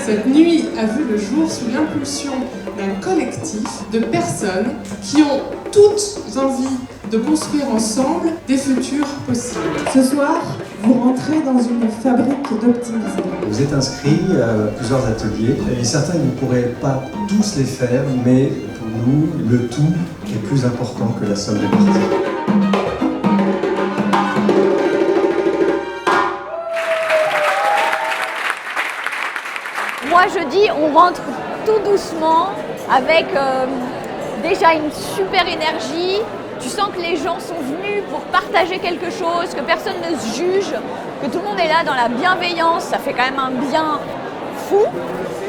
Cette nuit a vu le jour sous l'impulsion d'un collectif de personnes qui ont toutes envie de construire ensemble des futurs possibles. Ce soir, vous rentrez dans une fabrique d'optimisme. Vous êtes inscrits à plusieurs ateliers et certains vous ne pourrez pas tous les faire, mais pour nous, le tout est plus important que la somme des parties. Moi je dis on rentre tout doucement avec déjà une super énergie. Tu sens que les gens sont venus pour partager quelque chose, que personne ne se juge, que tout le monde est là dans la bienveillance, ça fait quand même un bien fou.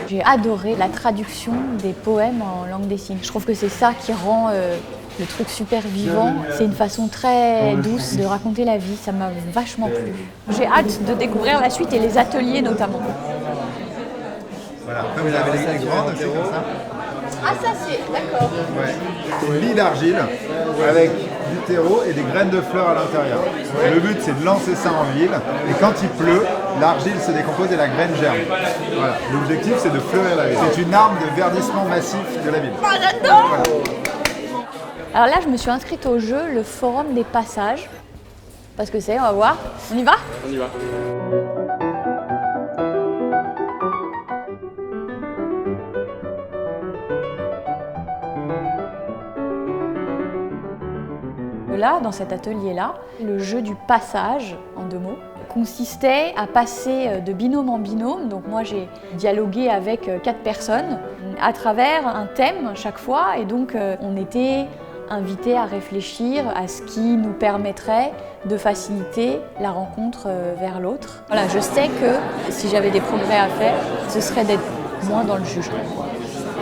J'ai adoré la traduction des poèmes en langue des signes. Je trouve que c'est ça qui rend le truc super vivant. C'est une façon très douce de raconter la vie, ça m'a vachement plu. J'ai hâte de découvrir la suite et les ateliers notamment. Voilà, après vous avez les grandes aussi comme ça. Ah ça c'est, d'accord. Ouais. C'est une lie d'argile avec du terreau et des graines de fleurs à l'intérieur. Le but c'est de lancer ça en ville et quand il pleut, l'argile se décompose et la graine germe. Voilà. L'objectif c'est de fleurir la ville. C'est une arme de verdissement massif de la ville. Ah j'adore. Voilà. Alors là je me suis inscrite au jeu, le forum des passages. Parce que c'est, on va voir. On y va ? On y va. Là, dans cet atelier-là, le jeu du passage, en 2 mots, consistait à passer de binôme en binôme. Donc moi, j'ai dialogué avec 4 personnes à travers un thème chaque fois. Et donc, on était invités à réfléchir à ce qui nous permettrait de faciliter la rencontre vers l'autre. Voilà, je sais que si j'avais des progrès à faire, ce serait d'être moins dans le jugement.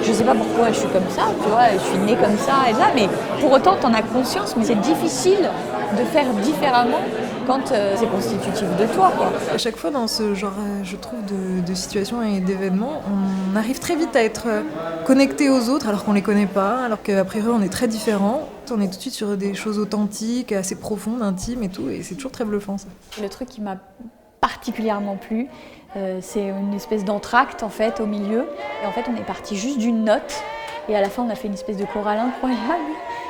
Je sais pas pourquoi je suis comme ça, tu vois, je suis née comme ça et là, mais pour autant t'en as conscience, mais c'est difficile de faire différemment quand c'est constitutif de toi, quoi. À chaque fois dans ce genre, je trouve, de situations et d'événements, on arrive très vite à être connecté aux autres alors qu'on les connaît pas, alors qu'a priori on est très différents. On est tout de suite sur des choses authentiques, assez profondes, intimes et tout, et c'est toujours très bluffant ça. Le truc qui m'a particulièrement plu, c'est une espèce d'entracte en fait au milieu. Et en fait on est parti juste d'une note et à la fin on a fait une espèce de chorale incroyable.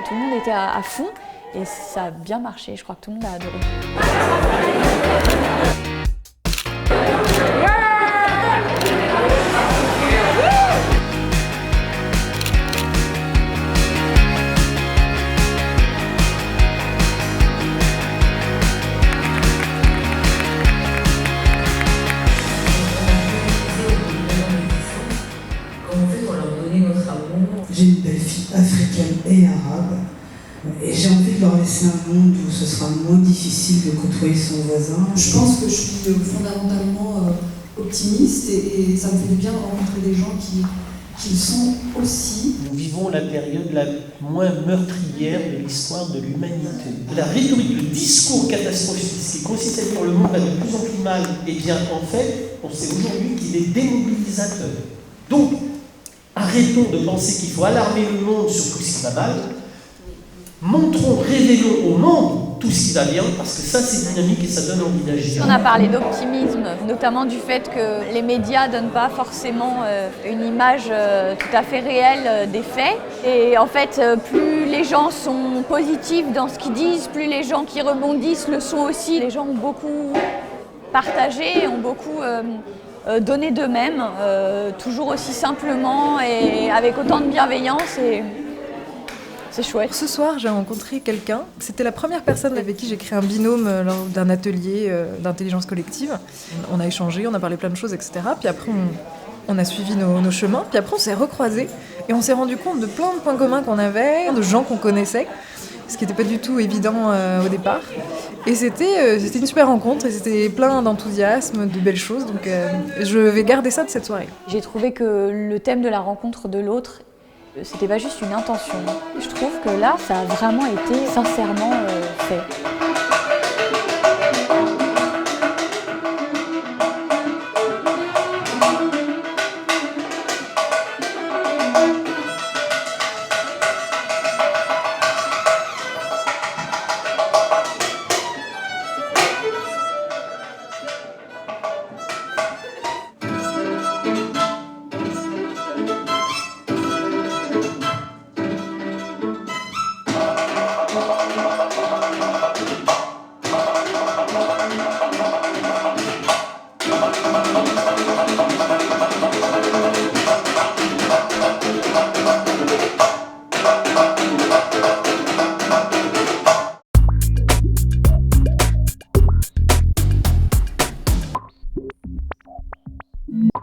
Tout le monde était à fond et ça a bien marché, je crois que tout le monde a adoré. J'ai une belle fille africaine et arabe. Et j'ai envie de leur laisser un monde où ce sera moins difficile de côtoyer son voisin. Je pense que je suis fondamentalement optimiste et ça me fait du bien de rencontrer des gens qui le sont aussi. Nous vivons la période la moins meurtrière de l'histoire de l'humanité. La rhétorique, le discours catastrophiste qui consiste à dire le monde va de plus en plus mal, eh bien en fait, on sait aujourd'hui qu'il est démobilisateur. Donc, arrêtons de penser qu'il faut alarmer le monde sur tout ce qui va mal. Montrons, révélons au monde tout ce qui va bien, parce que ça c'est dynamique et ça donne envie d'agir. On a parlé d'optimisme, notamment du fait que les médias ne donnent pas forcément une image tout à fait réelle des faits. Et en fait, plus les gens sont positifs dans ce qu'ils disent, plus les gens qui rebondissent le sont aussi. Les gens ont beaucoup partagé, ont beaucoup donné d'eux-mêmes, toujours aussi simplement et avec autant de bienveillance. Et c'est chouette. Ce soir, j'ai rencontré quelqu'un. C'était la première personne avec qui j'ai créé un binôme lors d'un atelier d'intelligence collective. On a échangé, on a parlé plein de choses, etc. Puis après, on a suivi nos chemins. Puis après, on s'est recroisés et on s'est rendu compte de plein de points communs qu'on avait, de gens qu'on connaissait, ce qui n'était pas du tout évident au départ. Et c'était une super rencontre et c'était plein d'enthousiasme, de belles choses. Donc je vais garder ça de cette soirée. J'ai trouvé que le thème de la rencontre de l'autre, c'était pas juste une intention. Je trouve que là, ça a vraiment été sincèrement fait. Merci.